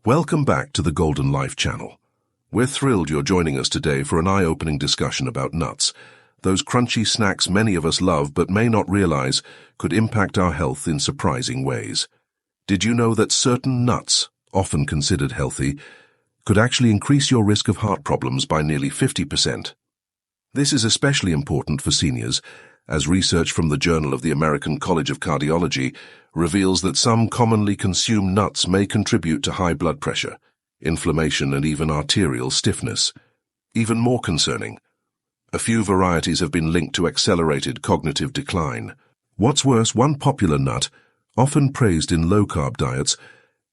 Welcome back to the Golden Life channel. We're thrilled you're joining us today for an eye-opening discussion about nuts, those crunchy snacks many of us love but may not realize could impact our health in surprising ways. Did you know that certain nuts, often considered healthy, could actually increase your risk of heart problems by nearly 50%? This is especially important for seniors, as research from the Journal of the American College of Cardiology reveals that some commonly consumed nuts may contribute to high blood pressure, inflammation, and even arterial stiffness. Even more concerning, a few varieties have been linked to accelerated cognitive decline. What's worse, one popular nut, often praised in low-carb diets,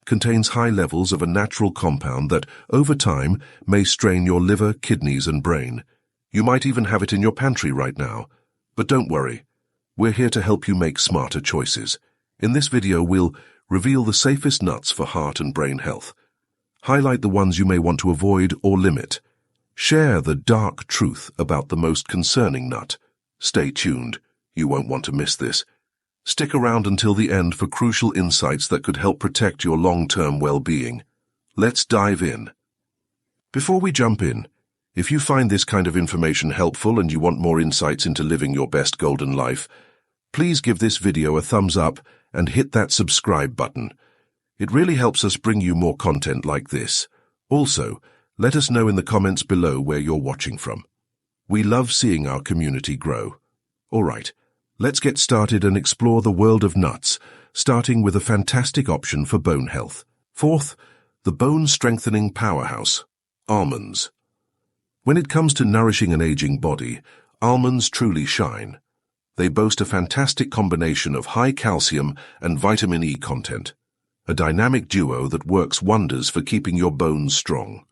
contains high levels of a natural compound that, over time, may strain your liver, kidneys, and brain. You might even have it in your pantry right now. But don't worry, we're here to help you make smarter choices. In this video, we'll reveal the safest nuts for heart and brain health, highlight the ones you may want to avoid or limit, share the dark truth about the most concerning nut. Stay tuned, you won't want to miss this. Stick around until the end for crucial insights that could help protect your long-term well-being. Let's dive in. Before we jump in, if you find this kind of information helpful and you want more insights into living your best golden life, please give this video a thumbs up and hit that subscribe button. It really helps us bring you more content like this. Also, let us know in the comments below where you're watching from. We love seeing our community grow. Alright, let's get started and explore the world of nuts, starting with a fantastic option for bone health. Fourth, the bone-strengthening powerhouse, almonds. When it comes to nourishing an aging body, almonds truly shine. They boast a fantastic combination of high calcium and vitamin E content, a dynamic duo that works wonders for keeping your bones strong.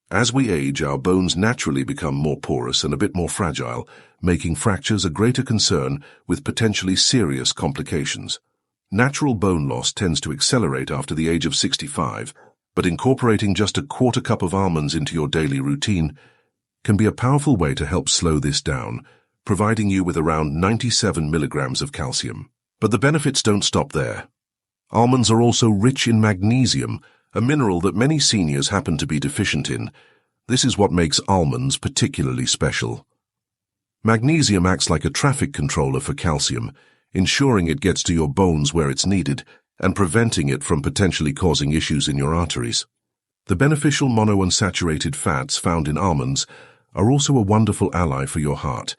As we age, our bones naturally become more porous and a bit more fragile, making fractures a greater concern with potentially serious complications. Natural bone loss tends to accelerate after the age of 65, but incorporating just a quarter cup of almonds into your daily routine can be a powerful way to help slow this down, providing you with around 97 milligrams of calcium. But the benefits don't stop there. Almonds are also rich in magnesium, a mineral that many seniors happen to be deficient in. This is what makes almonds particularly special. Magnesium acts like a traffic controller for calcium, ensuring it gets to your bones where it's needed and preventing it from potentially causing issues in your arteries. The beneficial monounsaturated fats found in almonds are also a wonderful ally for your heart.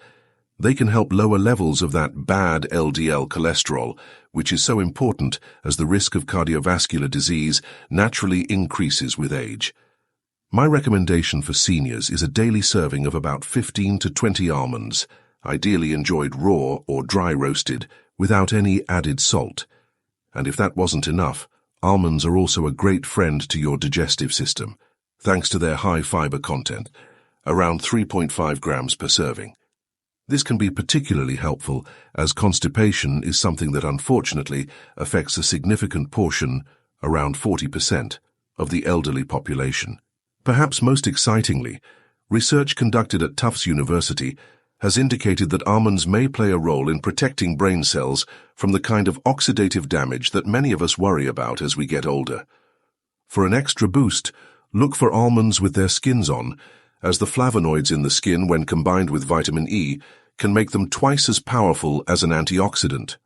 They can help lower levels of that bad LDL cholesterol, which is so important as the risk of cardiovascular disease naturally increases with age. My recommendation for seniors is a daily serving of about 15 to 20 almonds, ideally enjoyed raw or dry roasted, without any added salt. And if that wasn't enough, almonds are also a great friend to your digestive system, thanks to their high fiber content, around 3.5 grams per serving. This can be particularly helpful as constipation is something that unfortunately affects a significant portion, around 40%, of the elderly population. Perhaps most excitingly, research conducted at Tufts University has indicated that almonds may play a role in protecting brain cells from the kind of oxidative damage that many of us worry about as we get older. For an extra boost, look for almonds with their skins on, as the flavonoids in the skin, when combined with vitamin E, can make them twice as powerful as an antioxidant.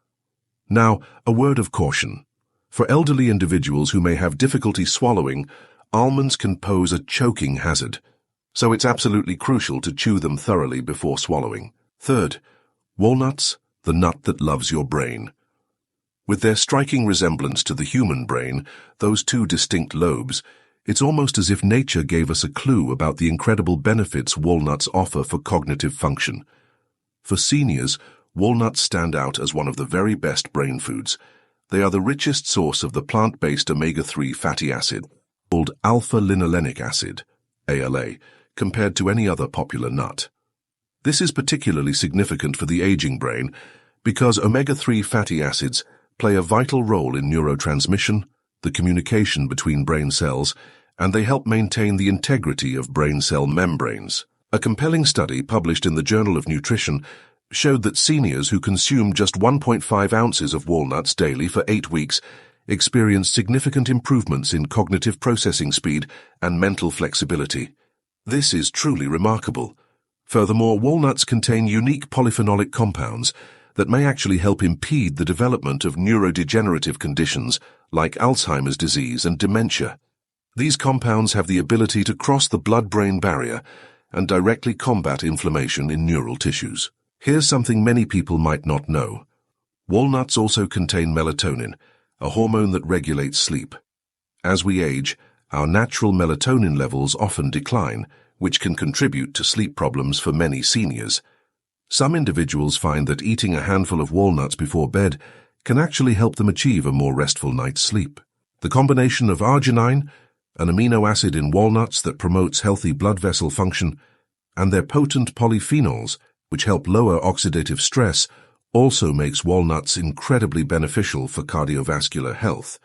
Now, a word of caution. For elderly individuals who may have difficulty swallowing, almonds can pose a choking hazard, so it's absolutely crucial to chew them thoroughly before swallowing. Third, walnuts, the nut that loves your brain. With their striking resemblance to the human brain, those two distinct lobes, it's almost as if nature gave us a clue about the incredible benefits walnuts offer for cognitive function. For seniors, walnuts stand out as one of the very best brain foods. They are the richest source of the plant-based omega-3 fatty acid, called alpha-linolenic acid, ALA, compared to any other popular nut. This is particularly significant for the aging brain because omega-3 fatty acids play a vital role in neurotransmission, the communication between brain cells, and they help maintain the integrity of brain cell membranes. A compelling study published in the Journal of Nutrition showed that seniors who consumed just 1.5 ounces of walnuts daily for 8 weeks experienced significant improvements in cognitive processing speed and mental flexibility. This is truly remarkable. Furthermore, walnuts contain unique polyphenolic compounds that may actually help impede the development of neurodegenerative conditions like Alzheimer's disease and dementia. These compounds have the ability to cross the blood-brain barrier and directly combat inflammation in neural tissues. Here's something many people might not know. Walnuts also contain melatonin, a hormone that regulates sleep. As we age, our natural melatonin levels often decline, which can contribute to sleep problems for many seniors. Some individuals find that eating a handful of walnuts before bed can actually help them achieve a more restful night's sleep. The combination of arginine, an amino acid in walnuts that promotes healthy blood vessel function, and their potent polyphenols, which help lower oxidative stress, also makes walnuts incredibly beneficial for cardiovascular health.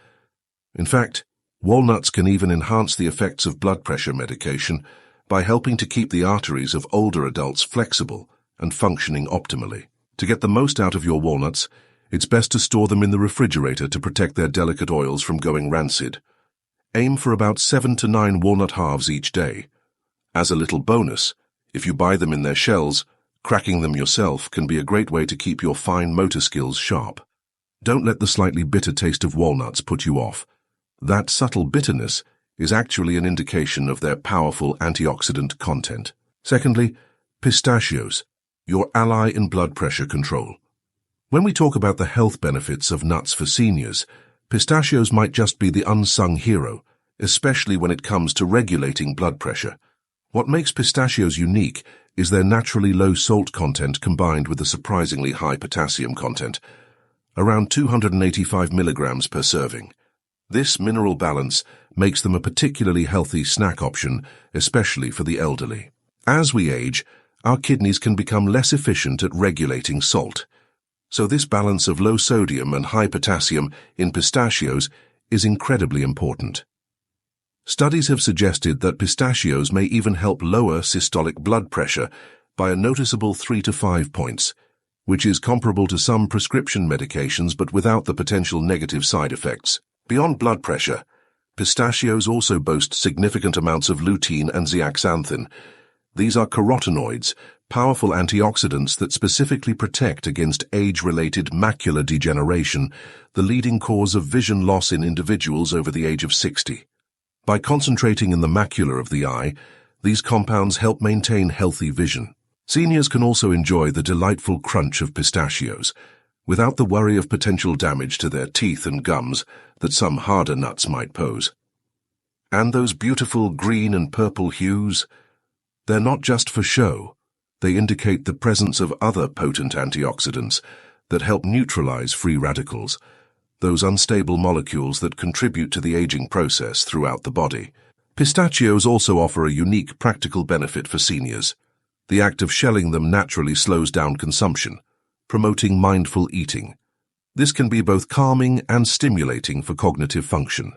In fact, walnuts can even enhance the effects of blood pressure medication by helping to keep the arteries of older adults flexible and functioning optimally. To get the most out of your walnuts, it's best to store them in the refrigerator to protect their delicate oils from going rancid. Aim for about 7 to 9 walnut halves each day. As a little bonus, if you buy them in their shells, cracking them yourself can be a great way to keep your fine motor skills sharp. Don't let the slightly bitter taste of walnuts put you off. That subtle bitterness is actually an indication of their powerful antioxidant content. Secondly, pistachios, your ally in blood pressure control. When we talk about the health benefits of nuts for seniors, pistachios might just be the unsung hero, especially when it comes to regulating blood pressure. What makes pistachios unique is their naturally low salt content combined with a surprisingly high potassium content, around 285 milligrams per serving. This mineral balance makes them a particularly healthy snack option, especially for the elderly. As we age, our kidneys can become less efficient at regulating salt. So this balance of low sodium and high potassium in pistachios is incredibly important. Studies have suggested that pistachios may even help lower systolic blood pressure by a noticeable 3 to 5 points, which is comparable to some prescription medications but without the potential negative side effects. Beyond blood pressure, pistachios also boast significant amounts of lutein and zeaxanthin. These are carotenoids, powerful antioxidants that specifically protect against age-related macular degeneration, the leading cause of vision loss in individuals over the age of 60. By concentrating in the macula of the eye, these compounds help maintain healthy vision. Seniors can also enjoy the delightful crunch of pistachios, without the worry of potential damage to their teeth and gums that some harder nuts might pose. And those beautiful green and purple hues? They're not just for show. They indicate the presence of other potent antioxidants that help neutralize free radicals, those unstable molecules that contribute to the aging process throughout the body. Pistachios also offer a unique practical benefit for seniors. The act of shelling them naturally slows down consumption, promoting mindful eating. This can be both calming and stimulating for cognitive function.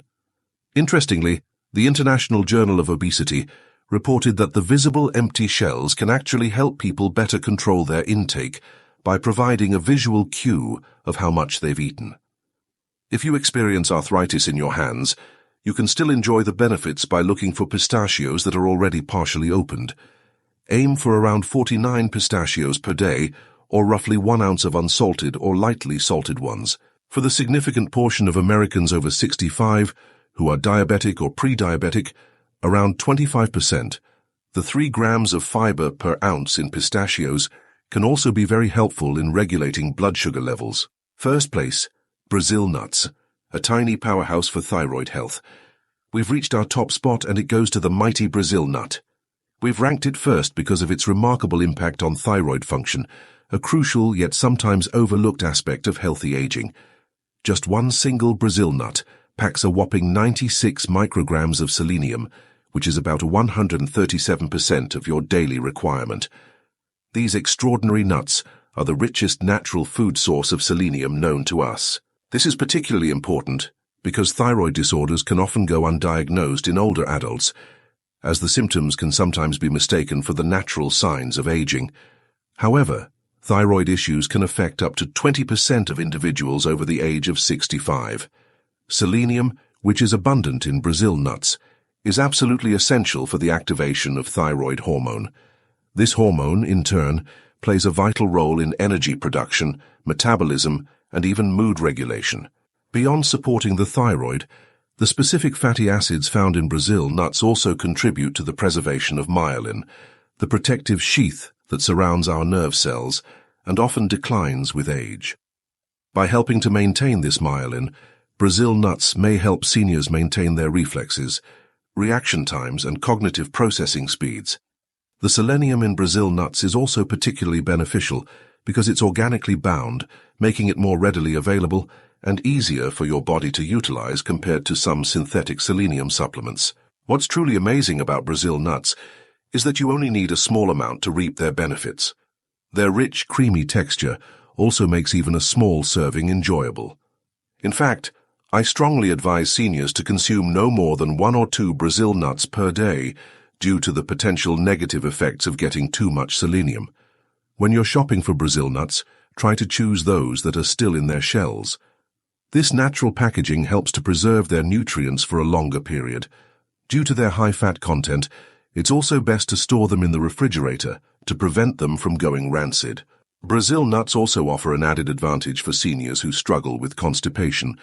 Interestingly, the International Journal of Obesity reported that the visible empty shells can actually help people better control their intake by providing a visual cue of how much they've eaten. If you experience arthritis in your hands, you can still enjoy the benefits by looking for pistachios that are already partially opened. Aim for around 49 pistachios per day, or roughly 1 ounce of unsalted or lightly salted ones. For the significant portion of Americans over 65 who are diabetic or pre-diabetic, around 25%, the 3 grams of fiber per ounce in pistachios can also be very helpful in regulating blood sugar levels. First place, Brazil nuts, a tiny powerhouse for thyroid health. We've reached our top spot and it goes to the mighty Brazil nut. We've ranked it first because of its remarkable impact on thyroid function, a crucial yet sometimes overlooked aspect of healthy aging. Just one single Brazil nut packs a whopping 96 micrograms of selenium, which is about 137% of your daily requirement. These extraordinary nuts are the richest natural food source of selenium known to us. This is particularly important because thyroid disorders can often go undiagnosed in older adults, as the symptoms can sometimes be mistaken for the natural signs of aging. However, thyroid issues can affect up to 20% of individuals over the age of 65. Selenium, which is abundant in Brazil nuts, is absolutely essential for the activation of thyroid hormone. This hormone, in turn, plays a vital role in energy production, metabolism, and even mood regulation. Beyond supporting the thyroid, the specific fatty acids found in Brazil nuts also contribute to the preservation of myelin, the protective sheath that surrounds our nerve cells and often declines with age. By helping to maintain this myelin, Brazil nuts may help seniors maintain their reflexes, reaction times, and cognitive processing speeds. The selenium in Brazil nuts is also particularly beneficial because it's organically bound, making it more readily available and easier for your body to utilize compared to some synthetic selenium supplements. What's truly amazing about Brazil nuts is that you only need a small amount to reap their benefits. Their rich, creamy texture also makes even a small serving enjoyable. In fact, I strongly advise seniors to consume no more than 1 or 2 Brazil nuts per day due to the potential negative effects of getting too much selenium. When you're shopping for Brazil nuts, try to choose those that are still in their shells. This natural packaging helps to preserve their nutrients for a longer period. Due to their high fat content, it's also best to store them in the refrigerator to prevent them from going rancid. Brazil nuts also offer an added advantage for seniors who struggle with constipation,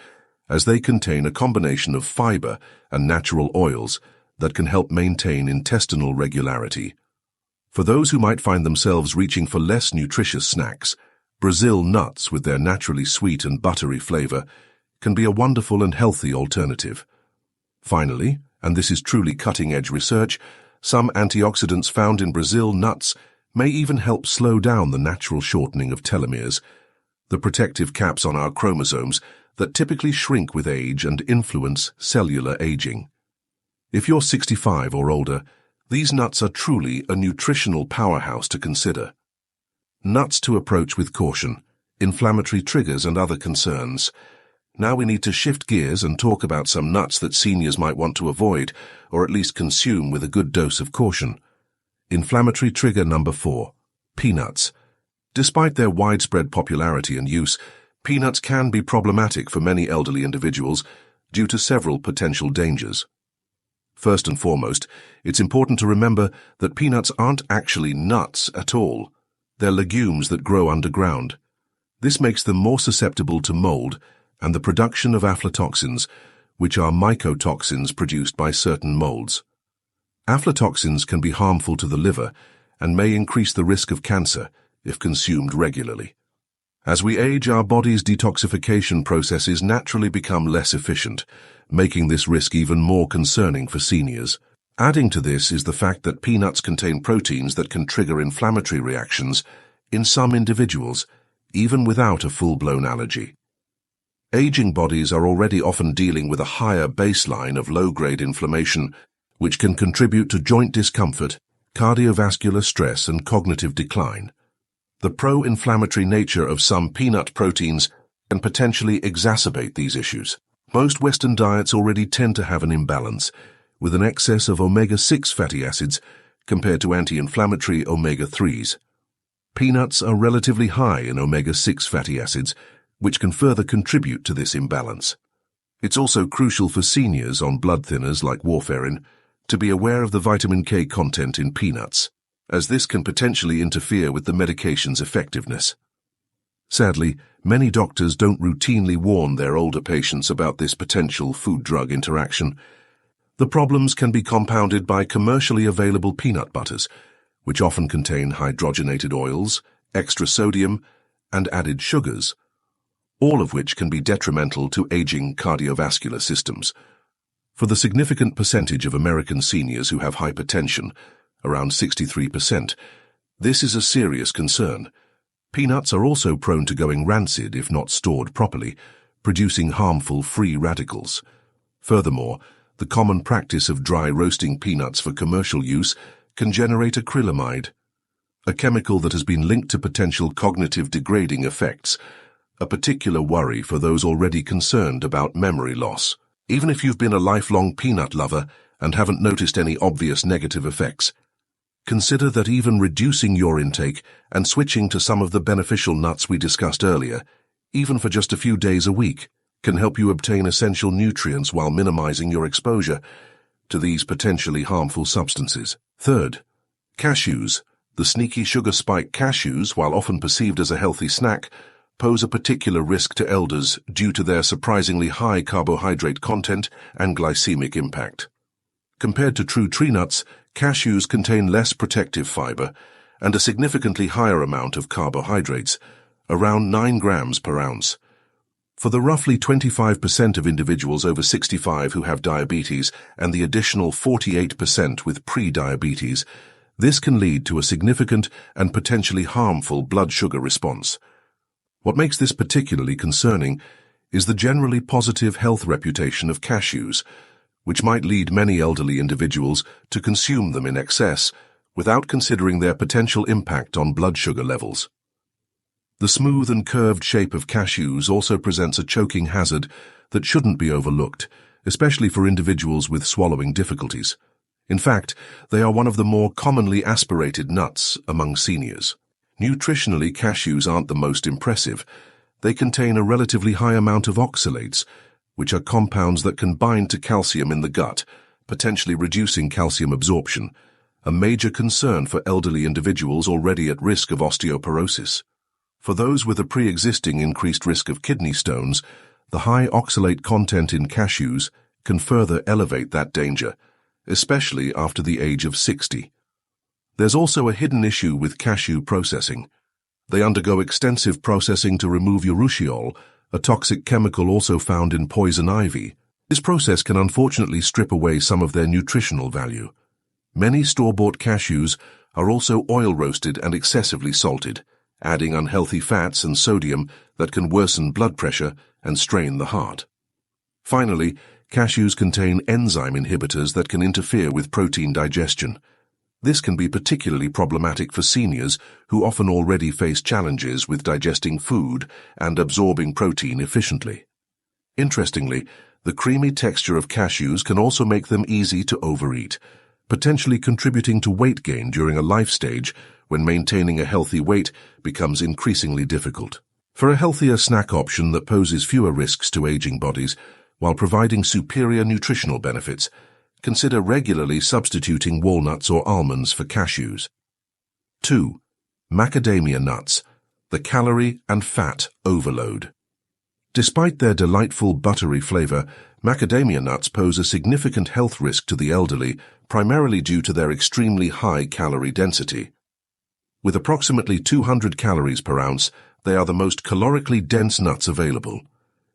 as they contain a combination of fiber and natural oils that can help maintain intestinal regularity. For those who might find themselves reaching for less nutritious snacks, Brazil nuts, with their naturally sweet and buttery flavor, can be a wonderful and healthy alternative. Finally, and this is truly cutting-edge research, some antioxidants found in Brazil nuts may even help slow down the natural shortening of telomeres, the protective caps on our chromosomes that typically shrink with age and influence cellular aging. If you're 65 or older, these nuts are truly a nutritional powerhouse to consider. Nuts to approach with caution, inflammatory triggers and other concerns. Now we need to shift gears and talk about some nuts that seniors might want to avoid, or at least consume with a good dose of caution. Inflammatory trigger number 4, peanuts. Despite their widespread popularity and use, peanuts can be problematic for many elderly individuals due to several potential dangers. First and foremost, it's important to remember that peanuts aren't actually nuts at all. They're legumes that grow underground. This makes them more susceptible to mold and the production of aflatoxins, which are mycotoxins produced by certain molds. Aflatoxins can be harmful to the liver and may increase the risk of cancer if consumed regularly. As we age, our body's detoxification processes naturally become less efficient, making this risk even more concerning for seniors. Adding to this is the fact that peanuts contain proteins that can trigger inflammatory reactions in some individuals, even without a full-blown allergy. Aging bodies are already often dealing with a higher baseline of low-grade inflammation, which can contribute to joint discomfort, cardiovascular stress, and cognitive decline. The pro-inflammatory nature of some peanut proteins can potentially exacerbate these issues. Most Western diets already tend to have an imbalance, with an excess of omega-6 fatty acids compared to anti-inflammatory omega-3s. Peanuts are relatively high in omega-6 fatty acids, which can further contribute to this imbalance. It's also crucial for seniors on blood thinners like warfarin to be aware of the vitamin K content in peanuts, as this can potentially interfere with the medication's effectiveness. Sadly, many doctors don't routinely warn their older patients about this potential food-drug interaction. The problems can be compounded by commercially available peanut butters, which often contain hydrogenated oils, extra sodium, and added sugars, all of which can be detrimental to aging cardiovascular systems. For the significant percentage of American seniors who have hypertension, around 63%, this is a serious concern. Peanuts are also prone to going rancid if not stored properly, producing harmful free radicals. Furthermore, the common practice of dry roasting peanuts for commercial use can generate acrylamide, a chemical that has been linked to potential cognitive degrading effects, a particular worry for those already concerned about memory loss. Even if you've been a lifelong peanut lover and haven't noticed any obvious negative effects, consider that even reducing your intake and switching to some of the beneficial nuts we discussed earlier, even for just a few days a week, can help you obtain essential nutrients while minimizing your exposure to these potentially harmful substances. Third, cashews. The sneaky sugar spike cashews, while often perceived as a healthy snack, pose a particular risk to elders due to their surprisingly high carbohydrate content and glycemic impact. Compared to true tree nuts, cashews contain less protective fiber and a significantly higher amount of carbohydrates, around 9 grams per ounce. For the roughly 25% of individuals over 65 who have diabetes and the additional 48% with pre-diabetes, this can lead to a significant and potentially harmful blood sugar response. What makes this particularly concerning is the generally positive health reputation of cashews, which might lead many elderly individuals to consume them in excess without considering their potential impact on blood sugar levels. The smooth and curved shape of cashews also presents a choking hazard that shouldn't be overlooked, especially for individuals with swallowing difficulties. In fact, they are one of the more commonly aspirated nuts among seniors. Nutritionally, cashews aren't the most impressive. They contain a relatively high amount of oxalates, which are compounds that can bind to calcium in the gut, potentially reducing calcium absorption, a major concern for elderly individuals already at risk of osteoporosis. For those with a pre-existing increased risk of kidney stones, the high oxalate content in cashews can further elevate that danger, especially after the age of 60. There's also a hidden issue with cashew processing. They undergo extensive processing to remove urushiol, a toxic chemical also found in poison ivy. This process can unfortunately strip away some of their nutritional value. Many store-bought cashews are also oil-roasted and excessively salted, adding unhealthy fats and sodium that can worsen blood pressure and strain the heart. Finally, cashews contain enzyme inhibitors that can interfere with protein digestion. This can be particularly problematic for seniors who often already face challenges with digesting food and absorbing protein efficiently. Interestingly, the creamy texture of cashews can also make them easy to overeat, potentially contributing to weight gain during a life stage when maintaining a healthy weight becomes increasingly difficult. For a healthier snack option that poses fewer risks to aging bodies while providing superior nutritional benefits, consider regularly substituting walnuts or almonds for cashews. 2. Macadamia nuts, the calorie and fat overload. Despite their delightful buttery flavor, macadamia nuts pose a significant health risk to the elderly, primarily due to their extremely high calorie density. With approximately 200 calories per ounce, they are the most calorically dense nuts available.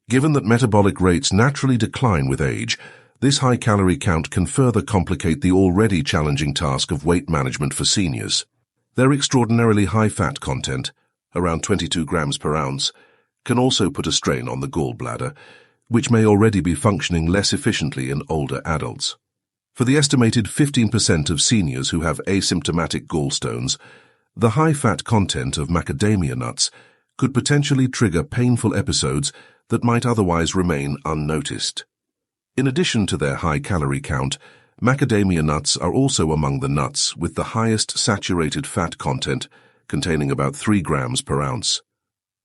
Given that metabolic rates naturally decline with age, this high calorie count can further complicate the already challenging task of weight management for seniors. Their extraordinarily high fat content, around 22 grams per ounce, can also put a strain on the gallbladder, which may already be functioning less efficiently in older adults. For the estimated 15% of seniors who have asymptomatic gallstones, the high fat content of macadamia nuts could potentially trigger painful episodes that might otherwise remain unnoticed. In addition to their high calorie count, macadamia nuts are also among the nuts with the highest saturated fat content, containing about 3 grams per ounce.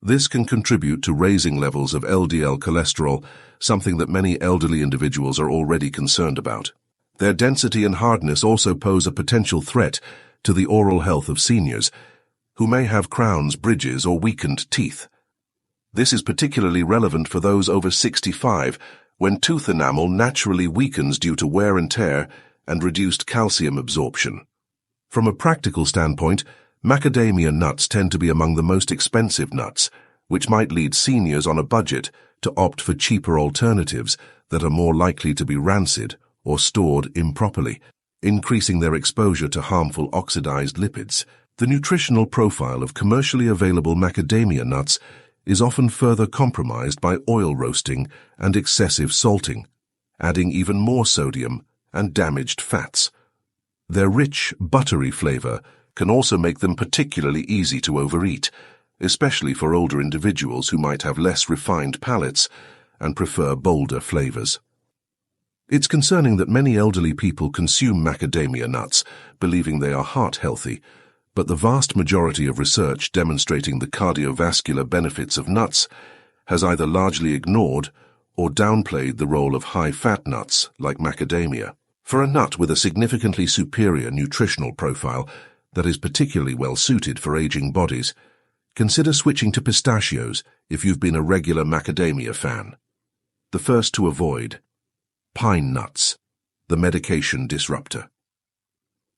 This can contribute to raising levels of LDL cholesterol, something that many elderly individuals are already concerned about. Their density and hardness also pose a potential threat to the oral health of seniors, who may have crowns, bridges, or weakened teeth. This is particularly relevant for those over 65, when tooth enamel naturally weakens due to wear and tear and reduced calcium absorption. From a practical standpoint, macadamia nuts tend to be among the most expensive nuts, which might lead seniors on a budget to opt for cheaper alternatives that are more likely to be rancid or stored improperly, increasing their exposure to harmful oxidized lipids. The nutritional profile of commercially available macadamia nuts is often further compromised by oil roasting and excessive salting, adding even more sodium and damaged fats. Their rich, buttery flavor can also make them particularly easy to overeat, especially for older individuals who might have less refined palates and prefer bolder flavors. It's concerning that many elderly people consume macadamia nuts, believing they are heart-healthy, but the vast majority of research demonstrating the cardiovascular benefits of nuts has either largely ignored or downplayed the role of high-fat nuts like macadamia. For a nut with a significantly superior nutritional profile that is particularly well suited for aging bodies, consider switching to pistachios if you've been a regular macadamia fan. The first to avoid: pine nuts, the medication disruptor.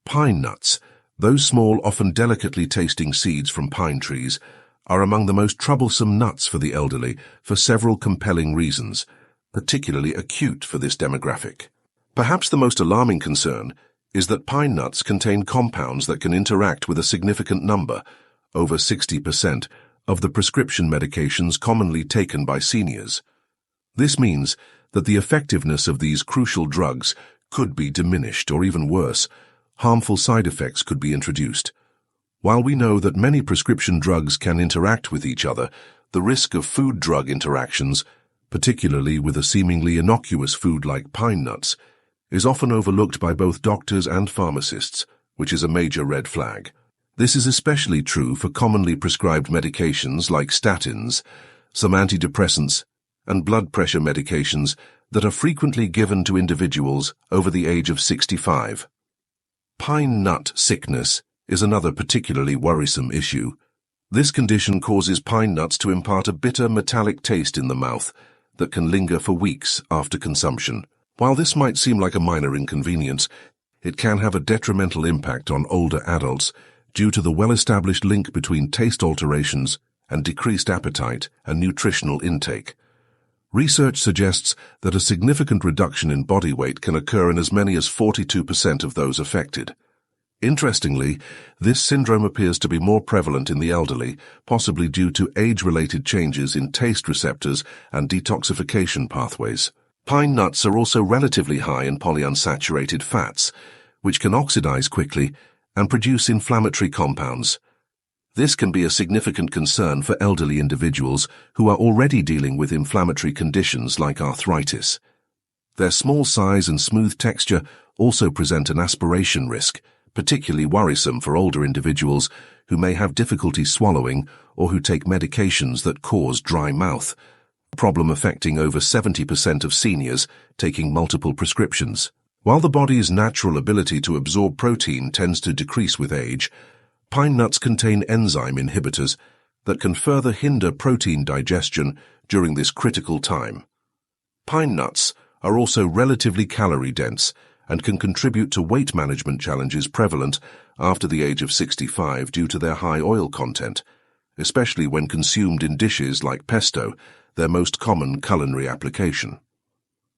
Pine nuts, those small, often delicately tasting seeds from pine trees, are among the most troublesome nuts for the elderly for several compelling reasons, particularly acute for this demographic. Perhaps the most alarming concern is that pine nuts contain compounds that can interact with a significant number, over 60%, of the prescription medications commonly taken by seniors. This means that the effectiveness of these crucial drugs could be diminished, or even worse, harmful side effects could be introduced. While we know that many prescription drugs can interact with each other, the risk of food-drug interactions, particularly with a seemingly innocuous food like pine nuts, is often overlooked by both doctors and pharmacists, which is a major red flag. This is especially true for commonly prescribed medications like statins, some antidepressants, and blood pressure medications that are frequently given to individuals over the age of 65. Pine nut sickness is another particularly worrisome issue. This condition causes pine nuts to impart a bitter metallic taste in the mouth that can linger for weeks after consumption. While this might seem like a minor inconvenience, it can have a detrimental impact on older adults due to the well-established link between taste alterations and decreased appetite and nutritional intake. Research suggests that a significant reduction in body weight can occur in as many as 42% of those affected. Interestingly, this syndrome appears to be more prevalent in the elderly, possibly due to age-related changes in taste receptors and detoxification pathways. Pine nuts are also relatively high in polyunsaturated fats, which can oxidize quickly and produce inflammatory compounds. This can be a significant concern for elderly individuals who are already dealing with inflammatory conditions like arthritis. Their small size and smooth texture also present an aspiration risk, particularly worrisome for older individuals who may have difficulty swallowing or who take medications that cause dry mouth, a problem affecting over 70% of seniors taking multiple prescriptions. While the body's natural ability to absorb protein tends to decrease with age, pine nuts contain enzyme inhibitors that can further hinder protein digestion during this critical time. Pine nuts are also relatively calorie-dense and can contribute to weight management challenges prevalent after the age of 65 due to their high oil content, especially when consumed in dishes like pesto, their most common culinary application.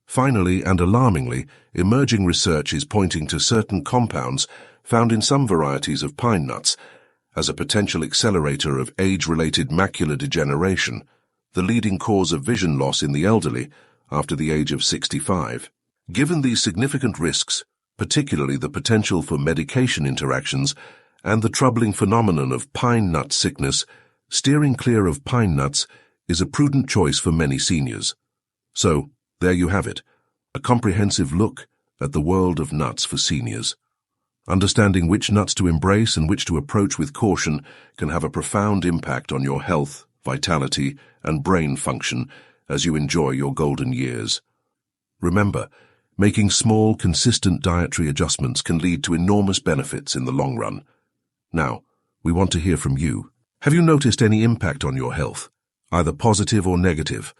Finally, and alarmingly, emerging research is pointing to certain compounds found in some varieties of pine nuts as a potential accelerator of age-related macular degeneration, the leading cause of vision loss in the elderly after the age of 65. Given these significant risks, particularly the potential for medication interactions and the troubling phenomenon of pine nut sickness, steering clear of pine nuts is a prudent choice for many seniors. So, there you have it, a comprehensive look at the world of nuts for seniors. Understanding which nuts to embrace and which to approach with caution can have a profound impact on your health, vitality, and brain function as you enjoy your golden years. Remember, making small, consistent dietary adjustments can lead to enormous benefits in the long run. Now, we want to hear from you. Have you noticed any impact on your health, either positive or negative,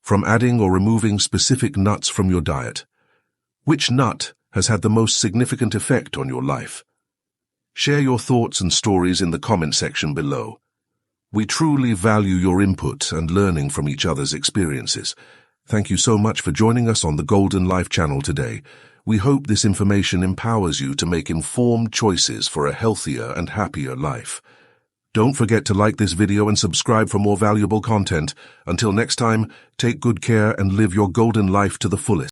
from adding or removing specific nuts from your diet? Which nut has had the most significant effect on your life? Share your thoughts and stories in the comment section below. We truly value your input and learning from each other's experiences. Thank you so much for joining us on the Golden Life channel today. We hope this information empowers you to make informed choices for a healthier and happier life. Don't forget to like this video and subscribe for more valuable content. Until next time, take good care and live your golden life to the fullest.